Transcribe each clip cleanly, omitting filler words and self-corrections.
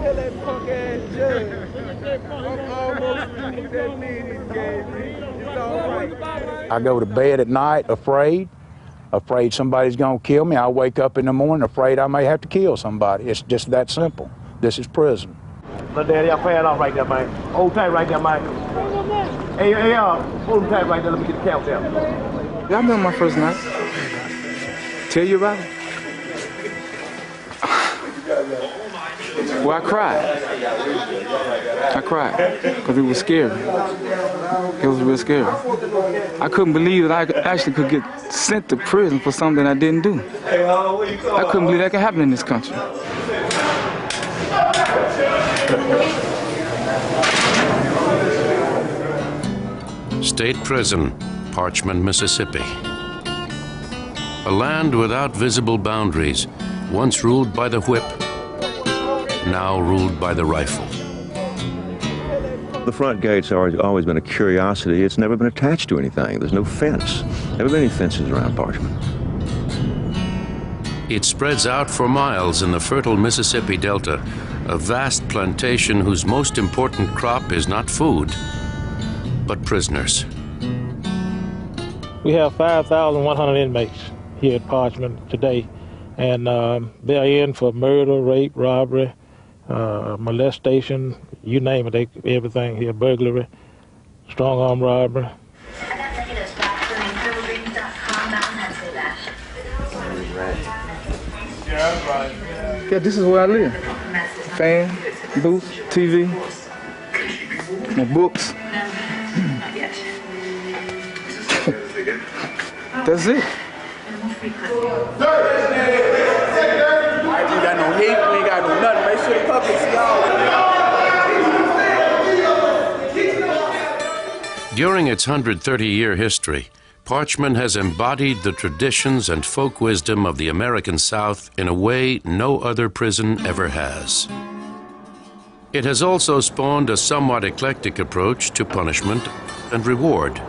Tell that punk ass judge. I'm almost through that meeting he gave me. It's all right. I go to bed at night afraid somebody's gonna kill me. I wake up in the morning afraid I may have to kill somebody. It's just that simple. This is prison. Look, Daddy, I'm paying off right there, man. Hold tight right there, man. Hey, hold him tight right there. Let me get the count down. Y'all remember my first night? Tell you about it? Well, I cried because it was scary. It was real scary. I couldn't believe that I actually could get sent to prison for something I didn't do. I couldn't believe that could happen in this country. State Prison, Parchman, Mississippi. A land without visible boundaries, once ruled by the whip, now ruled by the rifle. The front gate's always been a curiosity. It's never been attached to anything. There's no fence. Never been any fences around Parchman. It spreads out for miles in the fertile Mississippi Delta, a vast plantation whose most important crop is not food, but prisoners. We have 5,100 inmates here at Parchman today, and they're in for murder, rape, robbery, molestation, you name it, everything here, burglary, strong arm robbery. Yeah, this is where I live. Fan, booth, TV, my books. That's it. We ain't got no heat, we ain't got no nothing. Make sure the public see all of it. During its 130-year history, Parchman has embodied the traditions and folk wisdom of the American South in a way no other prison ever has. It has also spawned a somewhat eclectic approach to punishment and reward.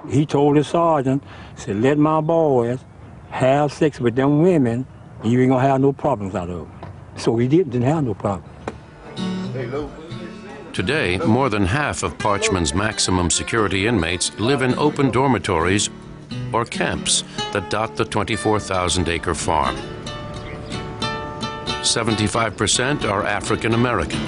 He told the sergeant, said, let my boys have sex with them women, and you ain't gonna have no problems out of them. So he didn't have no problem. Today, more than half of Parchman's maximum security inmates live in open dormitories or camps that dot the 24,000-acre farm. 75% are African American.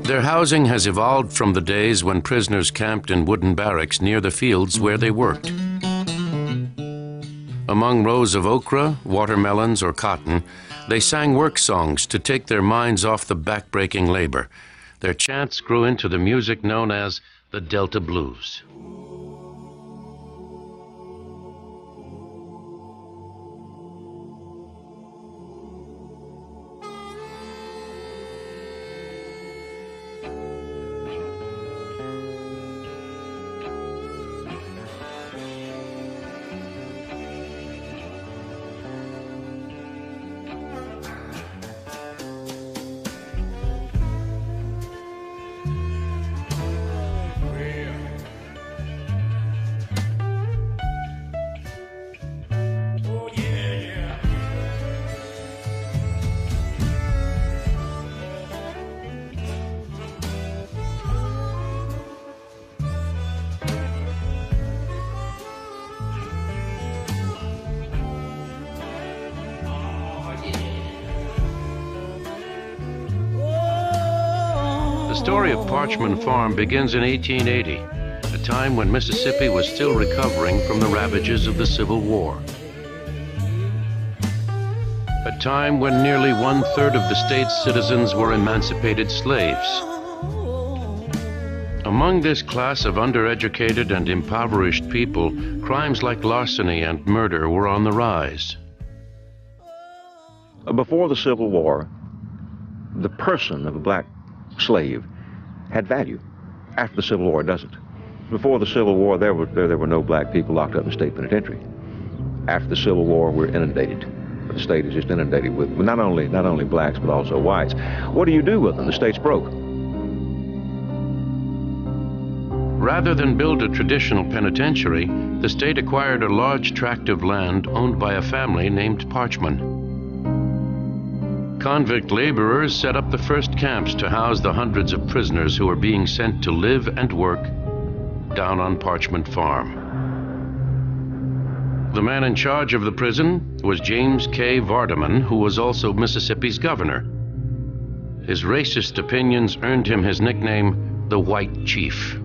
Their housing has evolved from the days when prisoners camped in wooden barracks near the fields where they worked. Among rows of okra, watermelons, or cotton, they sang work songs to take their minds off the back-breaking labor. Their chants grew into the music known as the Delta Blues. The story of Parchman Farm begins in 1880, a time when Mississippi was still recovering from the ravages of the Civil War. A time when nearly 1/3 of the state's citizens were emancipated slaves. Among this class of undereducated and impoverished people, crimes like larceny and murder were on the rise. Before the Civil War, the person of a black slave had value. After the Civil War, it doesn't. Before the Civil War, there were no black people locked up in the state penitentiary. After the Civil War, we're inundated. The state is just inundated with not only blacks, but also whites. What do you do with them? The state's broke. Rather than build a traditional penitentiary, the state acquired a large tract of land owned by a family named Parchman. Convict laborers set up the first camps to house the hundreds of prisoners who were being sent to live and work down on Parchman Farm. The man in charge of the prison was James K. Vardaman, who was also Mississippi's governor. His racist opinions earned him his nickname, the White Chief.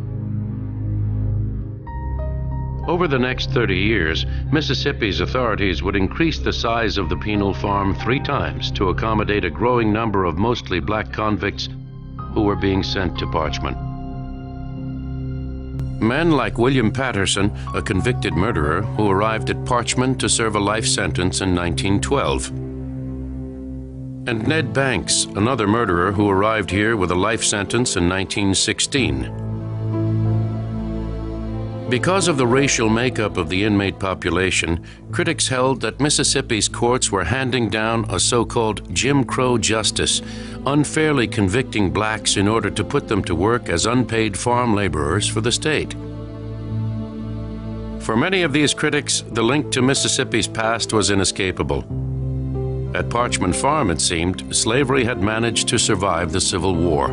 Over the next 30 years, Mississippi's authorities would increase the size of the penal farm 3 times to accommodate a growing number of mostly black convicts who were being sent to Parchman. Men like William Patterson, a convicted murderer who arrived at Parchman to serve a life sentence in 1912. And Ned Banks, another murderer who arrived here with a life sentence in 1916. Because of the racial makeup of the inmate population, critics held that Mississippi's courts were handing down a so-called Jim Crow justice, unfairly convicting blacks in order to put them to work as unpaid farm laborers for the state. For many of these critics, the link to Mississippi's past was inescapable. At Parchman Farm, it seemed, slavery had managed to survive the Civil War.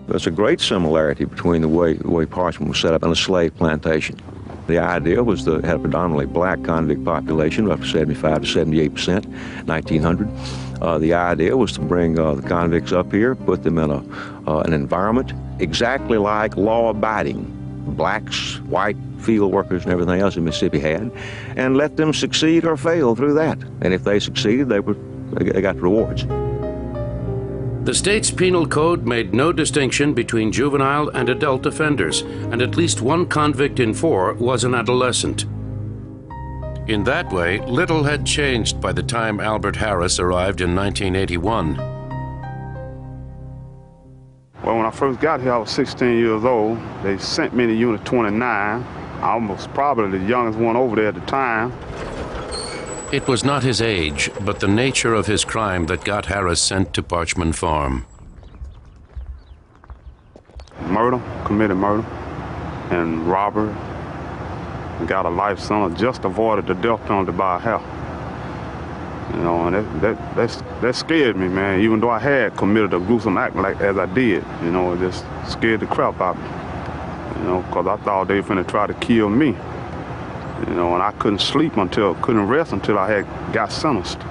There's a great similarity between the way Parchman was set up and a slave plantation. The idea was to have a predominantly black convict population, roughly 75 to 78%, 1900. The idea was to bring the convicts up here, put them in an environment exactly like law-abiding blacks, white field workers and everything else that Mississippi had, and let them succeed or fail through that. And if they succeeded, they got rewards. The state's penal code made no distinction between juvenile and adult offenders, and at least one convict in 4 was an adolescent. In that way, little had changed by the time Albert Harris arrived in 1981. Well, when I first got here, I was 16 years old. They sent me to Unit 29. I was probably the youngest one over there at the time. It was not his age, but the nature of his crime that got Harris sent to Parchman Farm. Murder, committed murder, and robbery. And got a life sentence, just avoided the death penalty by a hair. You know, and that scared me, man. Even though I had committed a gruesome act like as I did, you know, it just scared the crap out of me. You know, because I thought they were finna try to kill me. You know, and I couldn't rest until I had got sentenced.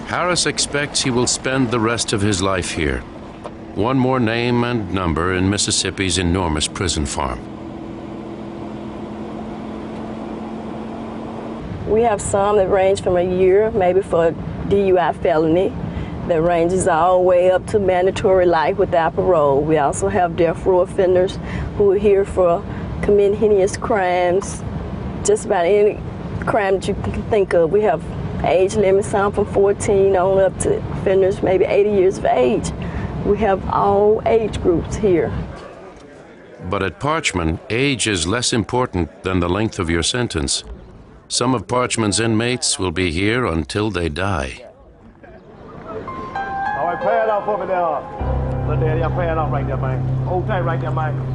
Harris expects he will spend the rest of his life here. One more name and number in Mississippi's enormous prison farm. We have some that range from a year, maybe for a DUI felony, that ranges all the way up to mandatory life without parole. We also have death row offenders who are here for committing heinous crimes, just about any crime that you can think of. We have age limits, some from 14 on up to offenders maybe 80 years of age. We have all age groups here. But at Parchman, age is less important than the length of your sentence. Some of Parchman's inmates will be here until they die. All right, pay it off for me there. Little daddy, I'm paying off right there, man. Hold tight right there, man.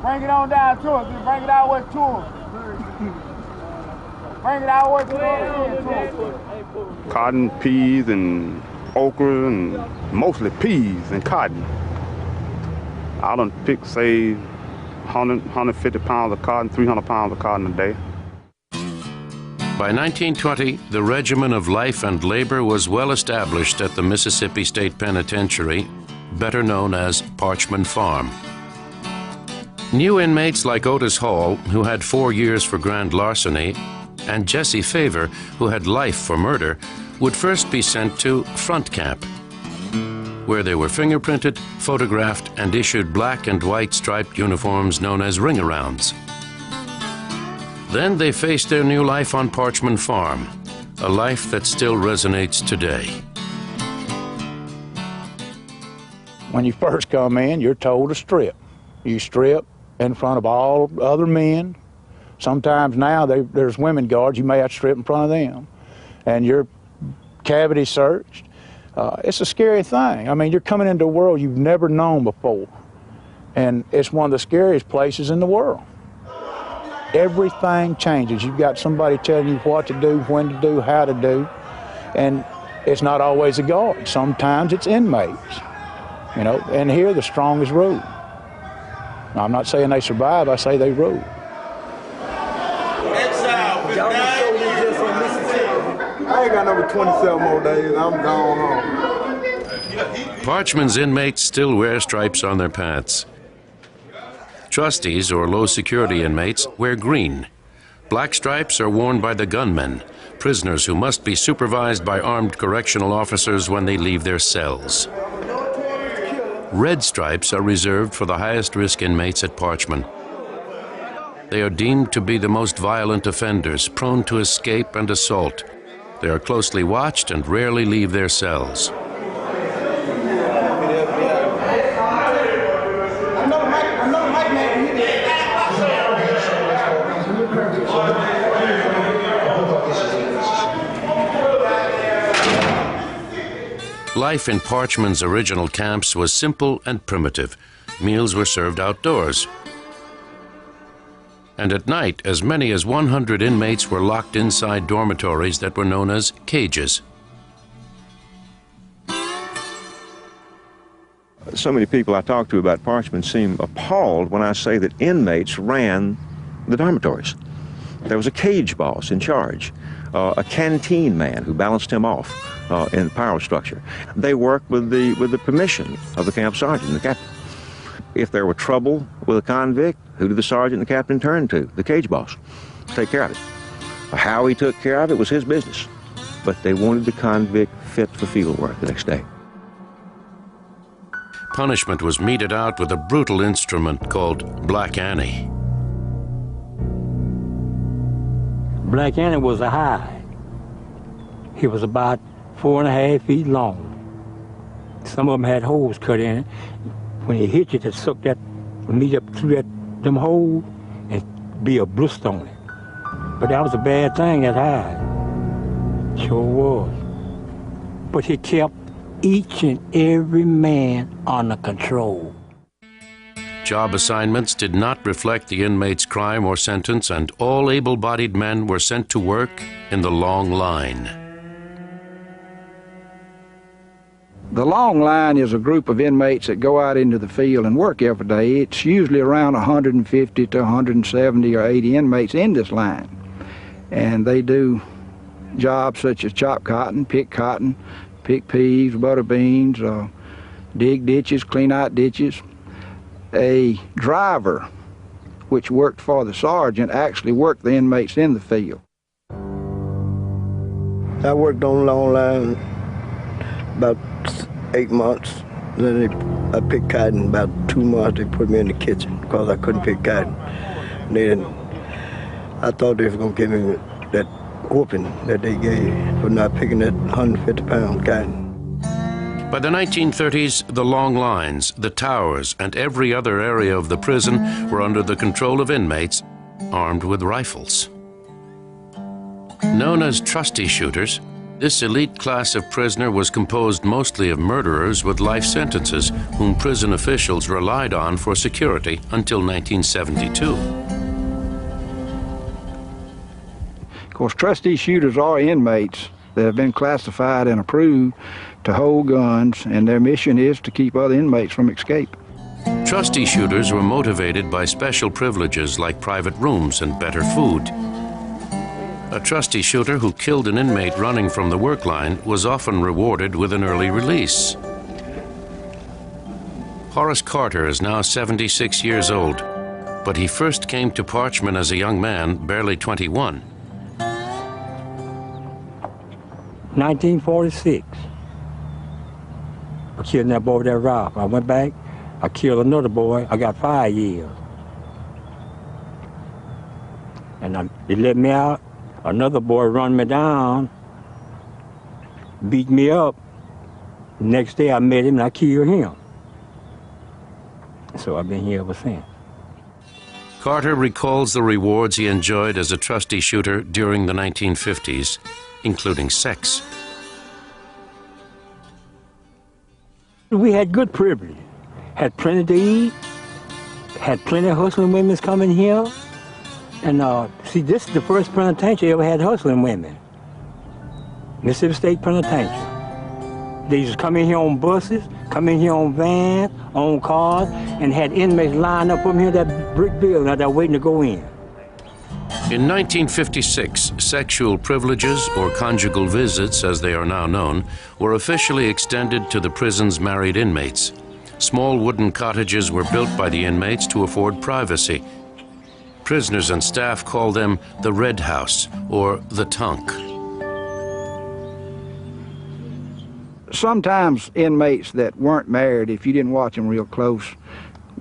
Bring it on down to us. Bring it out with to us. Bring it out with to us. Cotton, peas, and okra, and mostly peas and cotton. I done pick, say, 150 pounds of cotton, 300 pounds of cotton a day. By 1920, the regimen of life and labor was well established at the Mississippi State Penitentiary, better known as Parchman Farm. New inmates like Otis Hall, who had 4 years for grand larceny, and Jesse Favor, who had life for murder, would first be sent to front camp, where they were fingerprinted, photographed, and issued black and white striped uniforms known as ring-arounds. Then they faced their new life on Parchman Farm, a life that still resonates today. When you first come in, you're told to strip. You strip in front of all other men. Sometimes now there's women guards, you may have to strip in front of them. And you're cavity searched. It's a scary thing. I mean, you're coming into a world you've never known before. And it's one of the scariest places in the world. Everything changes. You've got somebody telling you what to do, when to do, how to do. And it's not always a guard. Sometimes it's inmates. You know, and here the strongest rule. Now, I'm not saying they survive, I say they rule. I ain't got number 27 more days. I'm gone home. Parchman's inmates still wear stripes on their pants. Trustees, or low-security inmates, wear green. Black stripes are worn by the gunmen, prisoners who must be supervised by armed correctional officers when they leave their cells. Red stripes are reserved for the highest-risk inmates at Parchman. They are deemed to be the most violent offenders, prone to escape and assault. They are closely watched and rarely leave their cells. Life in Parchman's original camps was simple and primitive. Meals were served outdoors. And at night, as many as 100 inmates were locked inside dormitories that were known as cages. So many people I talk to about Parchman seem appalled when I say that inmates ran the dormitories. There was a cage boss in charge, a canteen man who balanced him off in power structure. They worked with the permission of the camp sergeant and the captain. If there were trouble with a convict, who did the sergeant and the captain turn to? The cage boss. Take care of it. How he took care of it was his business. But they wanted the convict fit for field work the next day. Punishment was meted out with a brutal instrument called Black Annie. Black Annie was a hide. He was about 4.5 feet long. Some of them had holes cut in it. When he hit you, it suck that meat up through them holes and be a blister on it. But that was a bad thing, that hide. Sure was. But he kept each and every man under control. Job assignments did not reflect the inmate's crime or sentence, and all able-bodied men were sent to work in the long line. The long line is a group of inmates that go out into the field and work every day. It's usually around 150 to 170 or 80 inmates in this line. And they do jobs such as chop cotton, pick peas, butter beans, dig ditches, clean out ditches. A driver, which worked for the sergeant, actually worked the inmates in the field. I worked on the long line about 8 months. Then I picked cotton. About 2 months they put me in the kitchen because I couldn't pick cotton. And then I thought they was gonna give me that whooping that they gave for not picking that 150-pound cotton. By the 1930s, the long lines, the towers, and every other area of the prison were under the control of inmates armed with rifles. Known as trusty shooters, this elite class of prisoner was composed mostly of murderers with life sentences whom prison officials relied on for security until 1972. Of course, trustee shooters are inmates that have been classified and approved to hold guns, and their mission is to keep other inmates from escape. Trustee shooters were motivated by special privileges like private rooms and better food. A trustee shooter who killed an inmate running from the work line was often rewarded with an early release. Horace Carter is now 76 years old, but he first came to Parchman as a young man, barely 21. 1946. I killed that boy with that rock. I went back, I killed another boy. I got 5 years. And they let me out. Another boy run me down, beat me up. Next day I met him and I killed him. So I've been here ever since. Carter recalls the rewards he enjoyed as a trustee shooter during the 1950s, including sex. We had good privilege. Had plenty to eat. Had plenty of hustling women coming here. And see, this is the first penitentiary ever had hustling women. Mississippi State Penitentiary. They used to come in here on buses, come in here on vans, on cars, and had inmates lined up here in that brick building out there waiting to go in. In 1956, sexual privileges, or conjugal visits as they are now known, were officially extended to the prison's married inmates. Small wooden cottages were built by the inmates to afford privacy. Prisoners and staff call them the Red House or the Tunk. Sometimes inmates that weren't married, if you didn't watch them real close,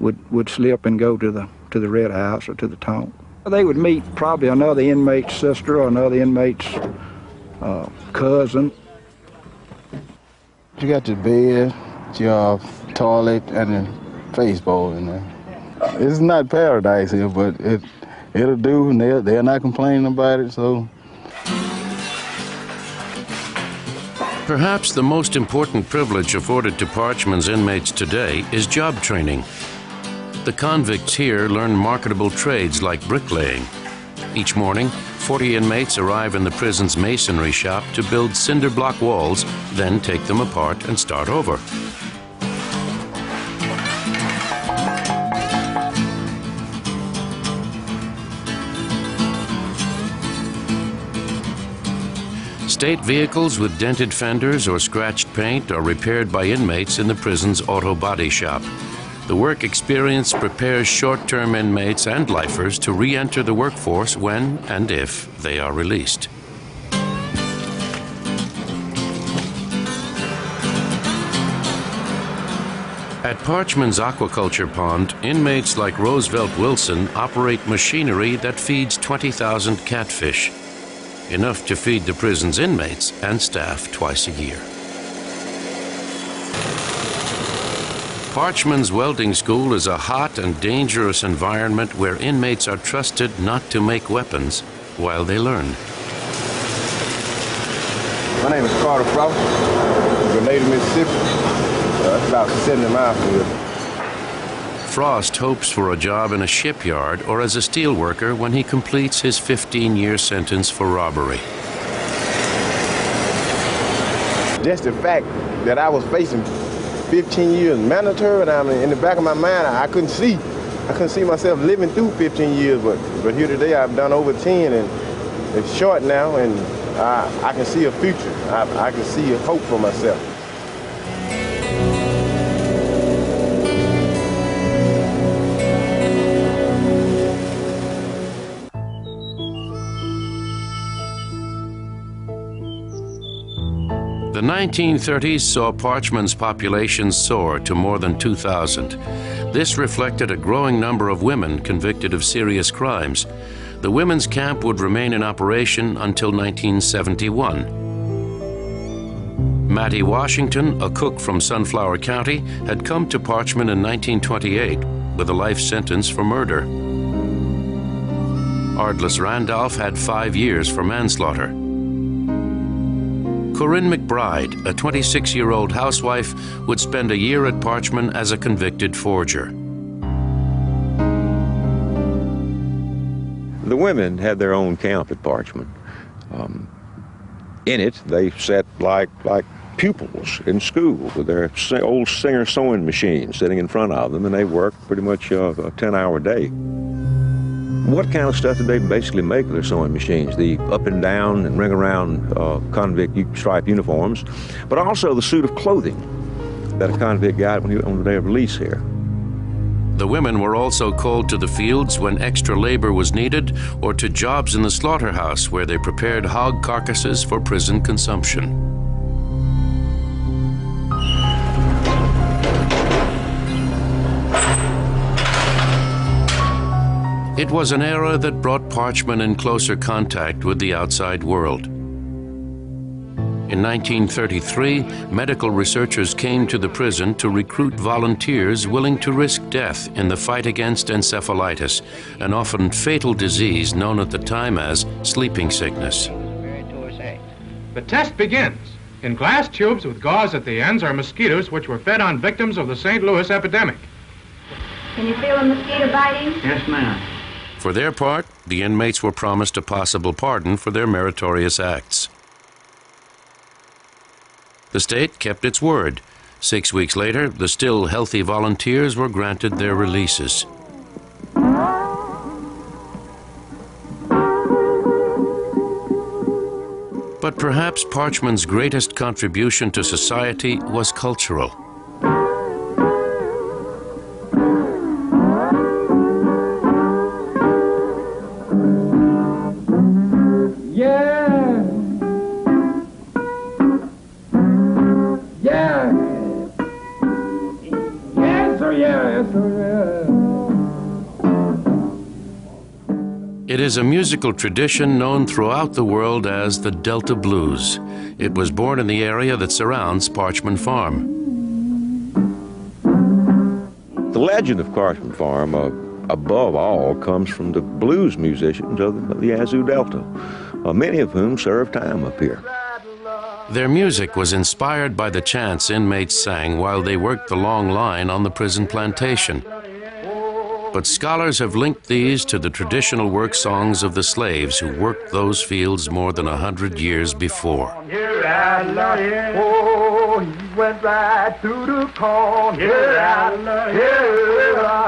would slip and go to the Red House or to the Tunk. They would meet probably another inmate's sister or another inmate's cousin. You got your bed, your toilet, and a face bowl in there. It's not paradise here, but it'll do, and they're not complaining about it, so. Perhaps the most important privilege afforded to Parchman's inmates today is job training. The convicts here learn marketable trades like bricklaying. Each morning, 40 inmates arrive in the prison's masonry shop to build cinder block walls, then take them apart and start over. State vehicles with dented fenders or scratched paint are repaired by inmates in the prison's auto body shop. The work experience prepares short-term inmates and lifers to re-enter the workforce when and if they are released. At Parchman's aquaculture pond, inmates like Roosevelt Wilson operate machinery that feeds 20,000 catfish, enough to feed the prison's inmates and staff twice a year. Parchman's welding school is a hot and dangerous environment where inmates are trusted not to make weapons while they learn. My name is Carter Frost, Grenada, Mississippi. It's about 70 miles from here. Frost hopes for a job in a shipyard or as a steel worker when he completes his 15-year sentence for robbery. Just the fact that I was facing 15 years mandatory, and I mean, in the back of my mind, I couldn't see myself living through 15 years, but here today I've done over 10, and it's short now, and I can see a future. I can see a hope for myself. The 1930s saw Parchman's population soar to more than 2,000. This reflected a growing number of women convicted of serious crimes. The women's camp would remain in operation until 1971. Mattie Washington, a cook from Sunflower County, had come to Parchman in 1928 with a life sentence for murder. Ardless Randolph had 5 years for manslaughter. Corinne McBride, a 26-year-old housewife, would spend a year at Parchman as a convicted forger. The women had their own camp at Parchman. In it, they sat like pupils in school with their old Singer sewing machine sitting in front of them, and they worked pretty much a 10-hour day. What kind of stuff did they basically make with their sewing machines? The up and down and ring around convict stripe uniforms, but also the suit of clothing that a convict got on the day of release here. The women were also called to the fields when extra labor was needed or to jobs in the slaughterhouse where they prepared hog carcasses for prison consumption. It was an era that brought Parchman in closer contact with the outside world. In 1933, medical researchers came to the prison to recruit volunteers willing to risk death in the fight against encephalitis, an often fatal disease known at the time as sleeping sickness. The test begins. In glass tubes with gauze at the ends are mosquitoes which were fed on victims of the St. Louis epidemic. Can you feel a mosquito biting? Yes, ma'am. For their part, the inmates were promised a possible pardon for their meritorious acts. The state kept its word. 6 weeks later, the still healthy volunteers were granted their releases. But perhaps Parchman's greatest contribution to society was cultural. It is a musical tradition known throughout the world as the Delta Blues. It was born in the area that surrounds Parchman Farm. The legend of Parchman Farm, above all, comes from the blues musicians of the Yazoo Delta, many of whom served time up here. Their music was inspired by the chants inmates sang while they worked the long line on the prison plantation. But scholars have linked these to the traditional work songs of the slaves who worked those fields more than 100 years before. Here I love it. Oh, he went right through the corn. Here I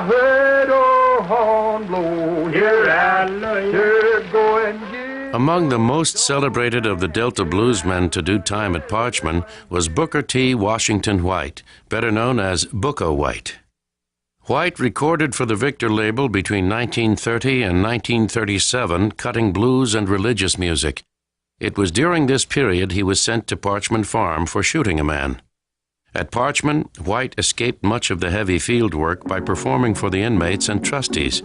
heard old horn blow. Here I love it. Go and get. Among the most celebrated of the Delta bluesmen to do time at Parchman was Booker T. Washington White, better known as Booker White. White recorded for the Victor label between 1930 and 1937, cutting blues and religious music. It was during this period he was sent to Parchman Farm for shooting a man. At Parchman, White escaped much of the heavy field work by performing for the inmates and trustees.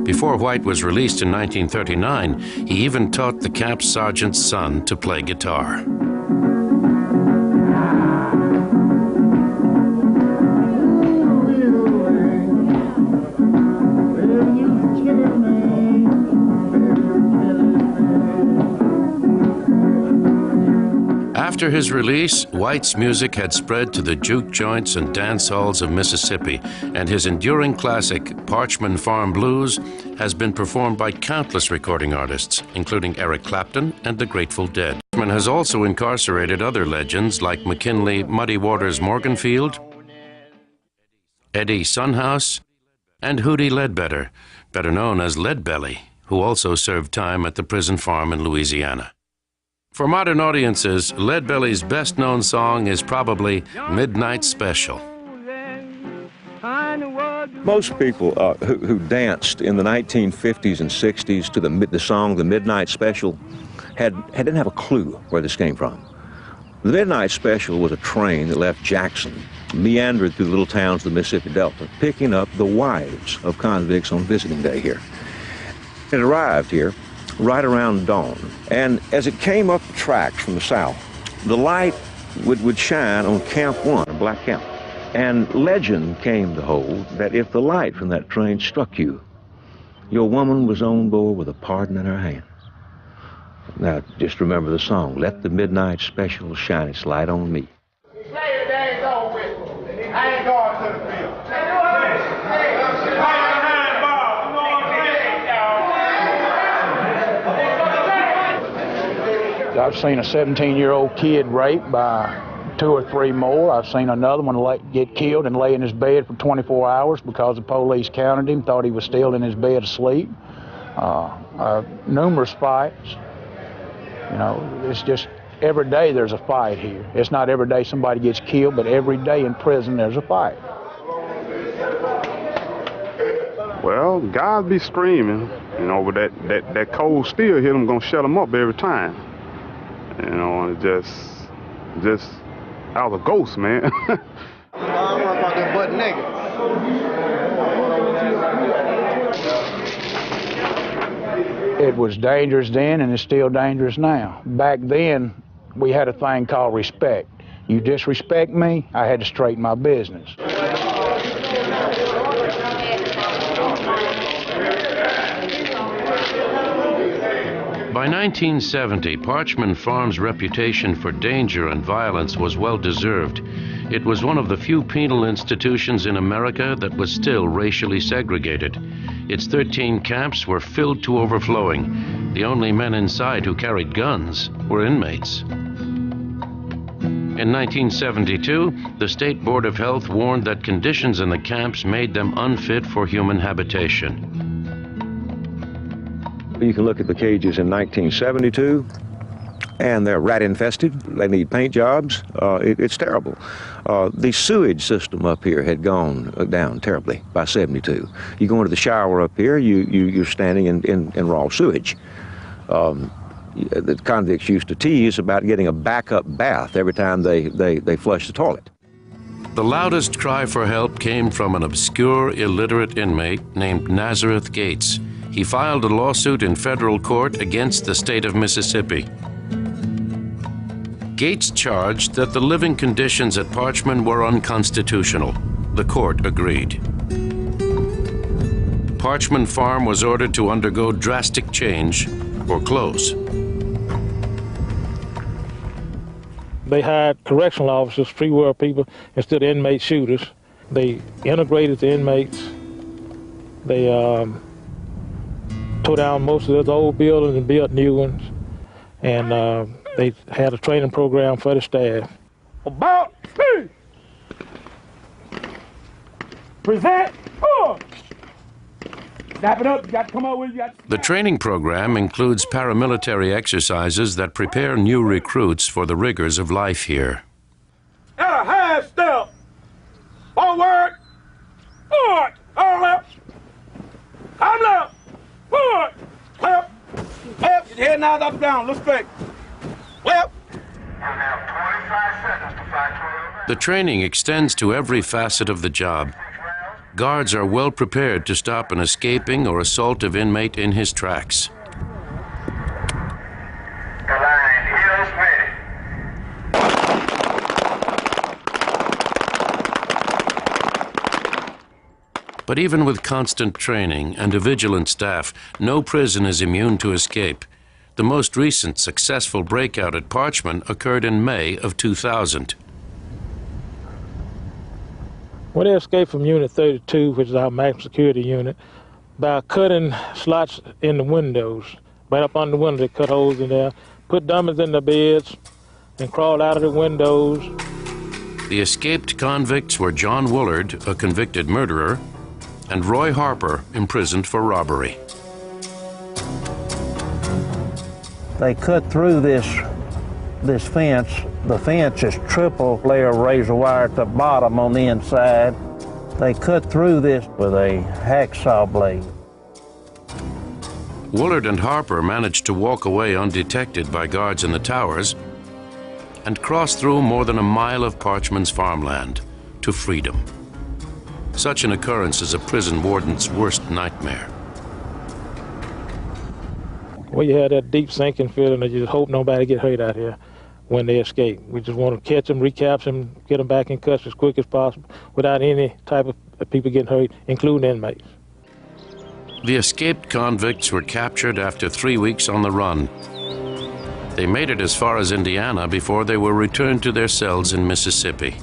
Before White was released in 1939, he even taught the camp sergeant's son to play guitar. After his release, White's music had spread to the juke joints and dance halls of Mississippi, and his enduring classic, Parchman Farm Blues, has been performed by countless recording artists, including Eric Clapton and the Grateful Dead. Parchman has also incarcerated other legends like McKinley Muddy Waters Morganfield, Eddie Sunhouse, and Hootie Ledbetter, better known as Leadbelly, who also served time at the prison farm in Louisiana. For modern audiences, Leadbelly's best-known song is probably Midnight Special. Most people who danced in the 1950s and 60s to the song The Midnight Special didn't have a clue where this came from. The Midnight Special was a train that left Jackson, meandered through the little towns of the Mississippi Delta, picking up the wives of convicts on visiting day here. It arrived here right around dawn, and as it came up the tracks from the south, the light would shine on Camp 1, a black camp. And legend came to hold that if the light from that train struck you, your woman was on board with a pardon in her hand. Now, just remember the song, Let the Midnight Special Shine its light on me. I ain't going to the field. I've seen a 17-year-old kid raped by 2 or 3 more. I've seen another one get killed and lay in his bed for 24 hours because the police counted him, thought he was still in his bed asleep. Numerous fights. You know, it's just every day there's a fight here. It's not every day somebody gets killed, but every day in prison there's a fight. Well, guys be screaming, you know, but that cold steel hit them, gonna shut them up every time. You know, and just I was a ghost, man. It was dangerous then, and it's still dangerous now. Back then, we had a thing called respect. You disrespect me, I had to straighten my business. By By 1970, Parchman Farm's reputation for danger and violence was well deserved. It was one of the few penal institutions in America that was still racially segregated. Its 13 camps were filled to overflowing. The only men inside who carried guns were inmates. In 1972, the State Board of Health warned that conditions in the camps made them unfit for human habitation. You can look at the cages in 1972, and they're rat infested. They need paint jobs. It's terrible. The sewage system up here had gone down terribly by 72. You go into the shower up here, you're standing in raw sewage. The convicts used to tease about getting a backup bath every time they flush the toilet. The loudest cry for help came from an obscure, illiterate inmate named Nazareth Gates. He filed a lawsuit in federal court against the state of Mississippi. Gates charged that the living conditions at Parchman were unconstitutional. The court agreed. Parchman Farm was ordered to undergo drastic change or close. They hired correctional officers, free world people, instead of inmate shooters. They integrated the inmates. They tore down most of those old buildings and built new ones. And they had a training program for the staff. About speed. Present. Snap it up. You got to come out with you. The training program includes paramilitary exercises that prepare new recruits for the rigors of life here. At a half step. Forward. Forward. All left. I'm left. Forward. Left. Left. Your head now up down. Look straight. Left. The training extends to every facet of the job. Guards are well prepared to stop an escaping or assaultive inmate in his tracks. But even with constant training and a vigilant staff, no prison is immune to escape. The most recent successful breakout at Parchman occurred in May of 2000. When they escaped from Unit 32, which is our maximum security unit, by cutting slots in the windows, right up on the window, they cut holes in there, put dummies in the beds, and crawled out of the windows. The escaped convicts were John Woolard, a convicted murderer, and Roy Harper, imprisoned for robbery. They cut through this fence. The fence is triple layer razor wire at the bottom on the inside. They cut through this with a hacksaw blade. Woolard and Harper managed to walk away undetected by guards in the towers and cross through more than a mile of Parchman's farmland to freedom. Such an occurrence is a prison warden's worst nightmare. Well, you had that deep sinking feeling that you just hope nobody get hurt out here when they escape. We just want to catch them, recapture them, get them back in custody as quick as possible without any type of people getting hurt, including inmates. The escaped convicts were captured after 3 weeks on the run. They made it as far as Indiana before they were returned to their cells in Mississippi.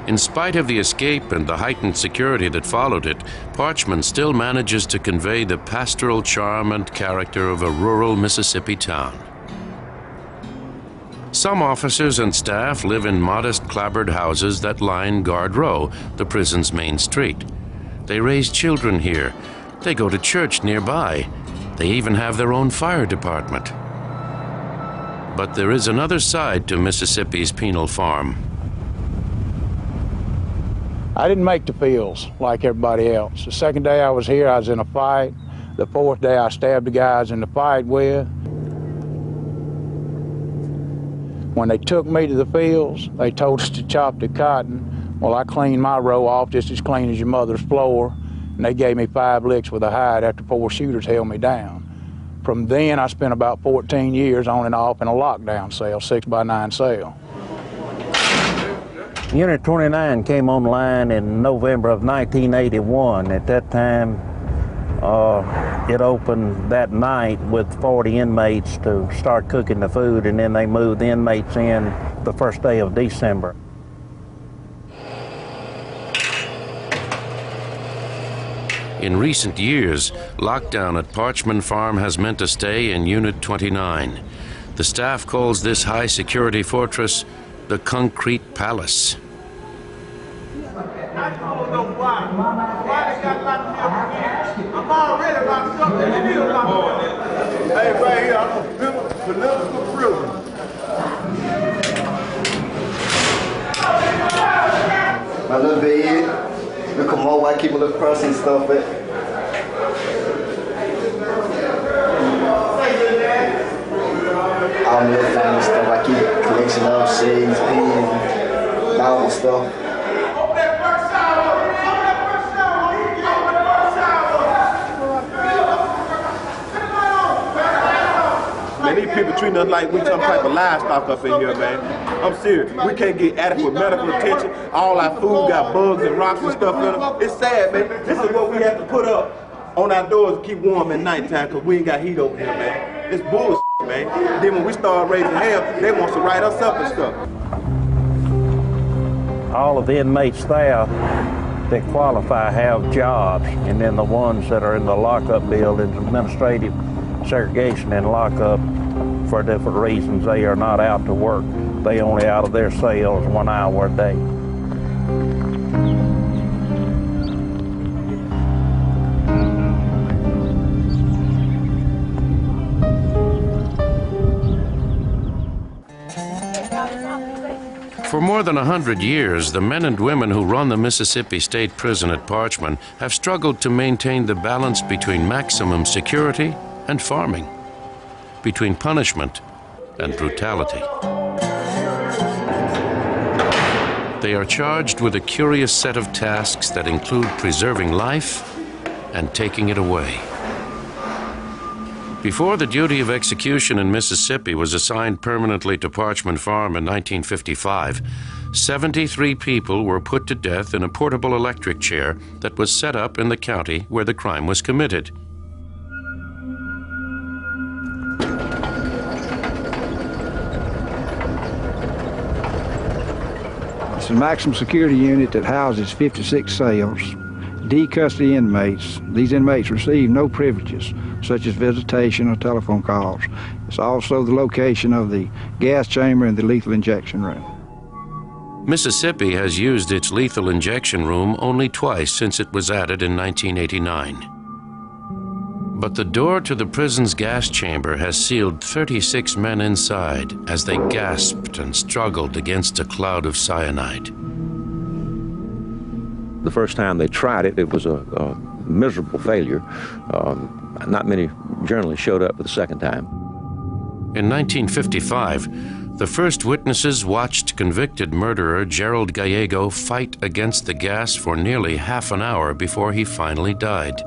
In spite of the escape and the heightened security that followed it, Parchman still manages to convey the pastoral charm and character of a rural Mississippi town. Some officers and staff live in modest clapboard houses that line Guard Row, the prison's main street. They raise children here. They go to church nearby. They even have their own fire department. But there is another side to Mississippi's penal farm. I didn't make the fields like everybody else. The second day I was here, I was in a fight. The fourth day, I stabbed the guy I was in the fight with. When they took me to the fields, they told us to chop the cotton. Well, I cleaned my row off just as clean as your mother's floor, and they gave me 5 licks with a hide after 4 shooters held me down. From then, I spent about 14 years on and off in a lockdown cell, 6x9 cell. Unit 29 came online in November of 1981. At that time, it opened that night with 40 inmates to start cooking the food, and then they moved the inmates in the first day of December. In recent years, lockdown at Parchman Farm has meant a stay in Unit 29. The staff calls this high-security fortress the Concrete Palace. I'm already locked up and you need locked up. Hey, right here, I'm a political prisoner. My little bed. Look at my wife keep a little purse and stuff at. All the little family stuff. I keep a collection of shades, pins, all the stuff. Man, these people treating us like we some type of livestock up in here, man. I'm serious. We can't get adequate medical attention. All our food got bugs and rocks and stuff in them. It's sad, man. This is what we have to put up on our doors to keep warm at nighttime because we ain't got heat over here, man. It's bullshit, man. Then when we start raising hell, they want to write us up and stuff. All of the inmates there that qualify have jobs, and then the ones that are in the lockup buildings, administrative segregation and lockup, for different reasons, they are not out to work. They only out of their cells 1 hour a day. For more than 100 years, the men and women who run the Mississippi State Prison at Parchman have struggled to maintain the balance between maximum security and farming, between punishment and brutality. They are charged with a curious set of tasks that include preserving life and taking it away. Before the duty of execution in Mississippi was assigned permanently to Parchman Farm in 1955, 73 people were put to death in a portable electric chair that was set up in the county where the crime was committed. It's a maximum security unit that houses 56 cells, D-custody inmates. These inmates receive no privileges, such as visitation or telephone calls. It's also the location of the gas chamber and the lethal injection room. Mississippi has used its lethal injection room only twice since it was added in 1989. But the door to the prison's gas chamber has sealed 36 men inside as they gasped and struggled against a cloud of cyanide. The first time they tried it, it was a miserable failure. Not many journalists showed up for the second time. In 1955, the first witnesses watched convicted murderer Gerald Gallego fight against the gas for nearly half an hour before he finally died.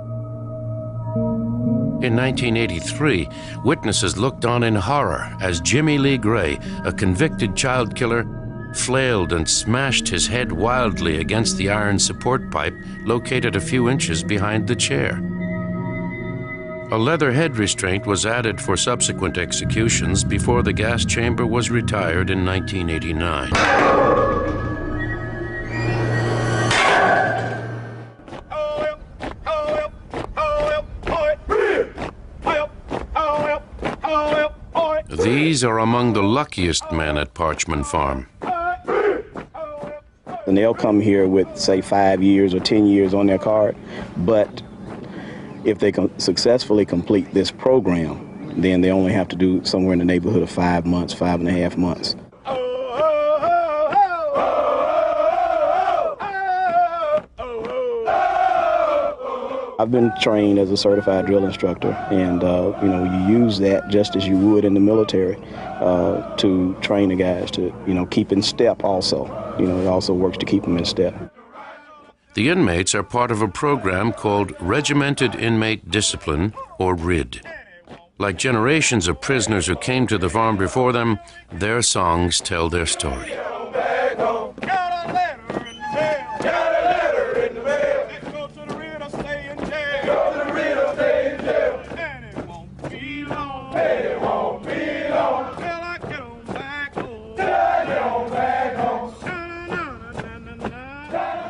In 1983, witnesses looked on in horror as Jimmy Lee Gray, a convicted child killer, flailed and smashed his head wildly against the iron support pipe located a few inches behind the chair. A leather head restraint was added for subsequent executions before the gas chamber was retired in 1989. These are among the luckiest men at Parchman Farm. And they'll come here with, say, 5 years or 10 years on their card, but if they can successfully complete this program, then they only have to do somewhere in the neighborhood of 5 months, 5.5 months. I've been trained as a certified drill instructor, and you use that just as you would in the military to train the guys to, keep in step also. It also works to keep them in step. The inmates are part of a program called Regimented Inmate Discipline, or RID. Like generations of prisoners who came to the farm before them, their songs tell their story.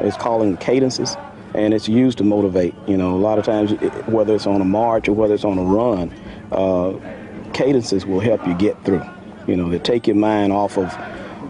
It's calling cadences, and it's used to motivate. You know, a lot of times, whether it's on a march or whether it's on a run, cadences will help you get through. You know, they take your mind off of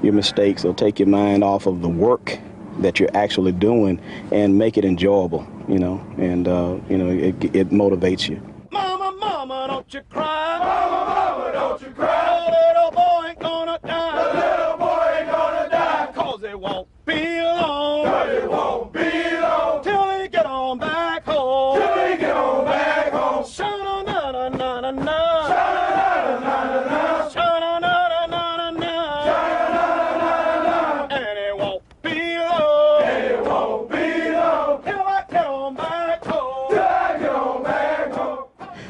your mistakes. They'll take your mind off of the work that you're actually doing and make it enjoyable. You know, and you know, it motivates you. Mama, mama, don't you cry. Mama, mama, don't you cry. The little boy ain't gonna die. The little boy ain't gonna die. 'Cause it won't be long. 'Cause it won't be long. Till they get on back home. Till they get on back home. Sha-na-na-na-na-na-na. Sha-na-na-na-na-na. Sha-na-na-na-na-na. Sha-na-na-na-na-na. And it won't be long. And it won't be long. Till I get on back home. Till I get on back home.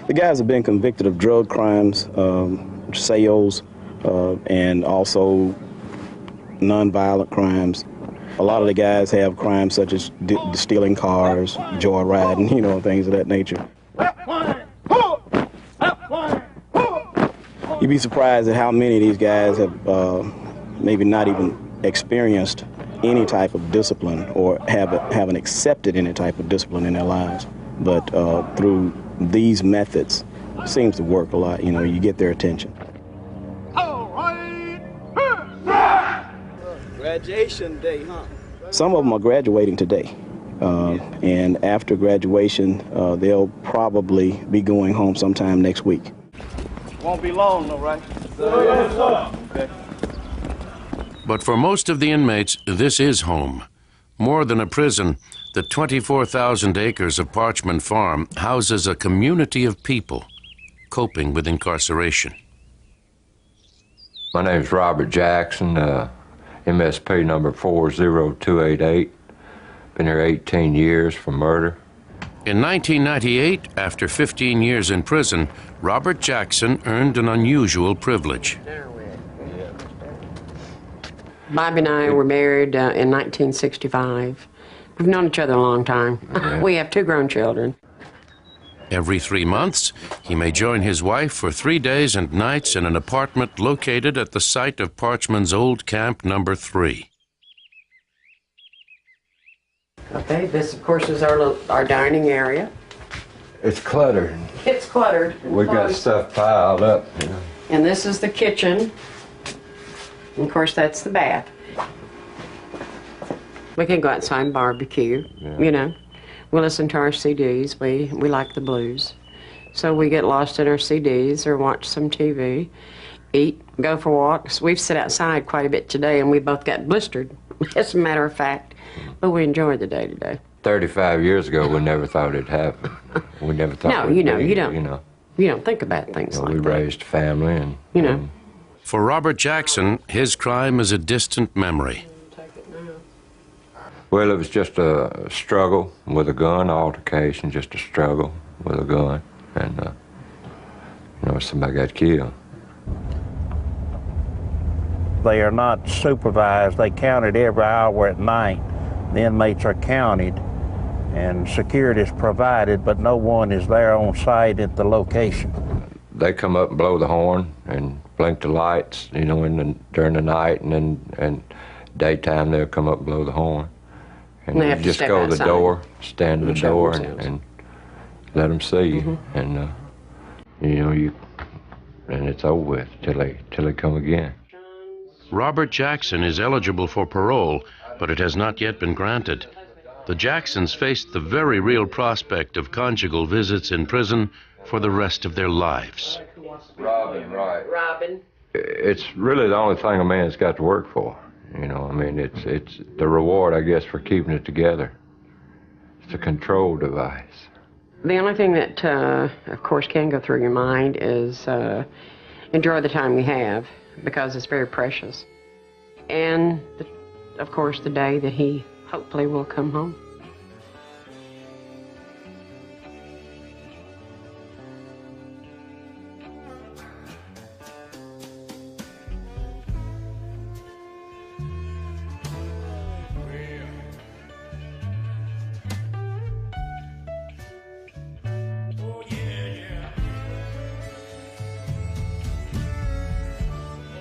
The guys have been convicted of drug crimes, sales, and also nonviolent crimes. A lot of the guys have crimes such as stealing cars, joyriding, you know, things of that nature. You'd be surprised at how many of these guys have maybe not even experienced any type of discipline or haven't accepted any type of discipline in their lives. But through these methods, it seems to work a lot. You know, you get their attention. Graduation day, huh? Some of them are graduating today. And after graduation, they'll probably be going home sometime next week. Won't be long, though, right? Yes, sir. Okay. But for most of the inmates, this is home. More than a prison, the 24,000 acres of Parchman Farm houses a community of people coping with incarceration. My name's Robert Jackson, MSP number 40288. Been here 18 years for murder. In 1998, after 15 years in prison, Robert Jackson earned an unusual privilege. Bobby and I were married in 1965. We've known each other a long time. Yeah. We have 2 grown children. Every 3 months, he may join his wife for 3 days and nights in an apartment located at the site of Parchman's old camp number 3. Okay, this of course is our dining area. It's cluttered. It's cluttered. We've got stuff piled up. You know. And this is the kitchen. And of course, that's the bath. We can go outside and barbecue, you know. We listen to our CDs. We like the blues. So we get lost in our CDs or watch some TV, eat, go for walks. We've sit outside quite a bit today, and we both got blistered, as a matter of fact. But we enjoy the day today. 35 years ago, we never thought it'd happen. We never thought No, it'd you know, be, you don't. You know. You don't think about things like We that. raised a family and... You know. For Robert Jackson, his crime is a distant memory. Well, it was just a struggle with a gun, altercation, just a struggle with a gun. And, you know, somebody got killed. They are not supervised. They counted every hour at night. The inmates are counted, and security is provided, but no one is there on site at the location. They come up and blow the horn and blink the lights, you know, during the night, and then daytime they'll come up and blow the horn. And they have you to just step go to the outside door, stand at the and show door, themselves. and let them see you. And, you know, and it's over with till they come again. Robert Jackson is eligible for parole, but it has not yet been granted. The Jacksons faced the very real prospect of conjugal visits in prison for the rest of their lives. Robin, right. Robin. It's really the only thing a man's got to work for. You know, I mean, it's the reward, I guess, for keeping it together. It's a control device. The only thing that, of course, can go through your mind is enjoy the time we have, because it's very precious. And, of course, the day that he hopefully will come home.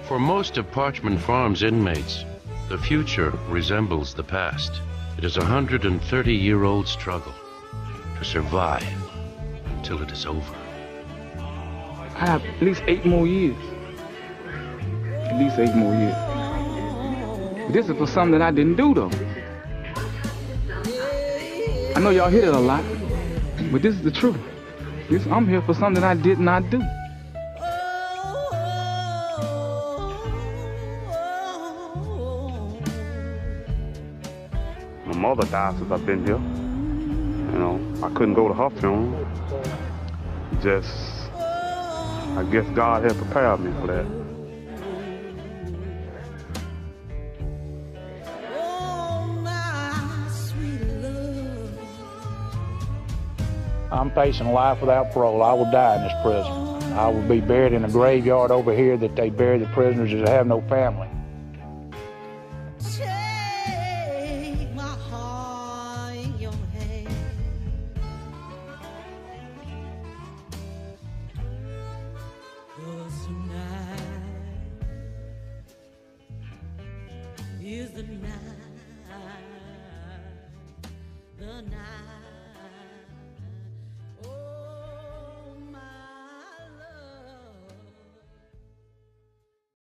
For most of Parchman Farm's inmates, the future resembles the past. It is a 130-year-old struggle to survive until it is over. I have at least 8 more years. At least 8 more years. But this is for something that I didn't do, though. I know y'all hear it a lot, but this is the truth. I'm here for something I did not do. My mother died since I've been here. You know, I couldn't go to her funeral. I guess God had prepared me for that. I'm facing life without parole. I will die in this prison. I will be buried in a graveyard over here that they bury the prisoners that have no family. Take my heart in your hand. 'Cause tonight is the night.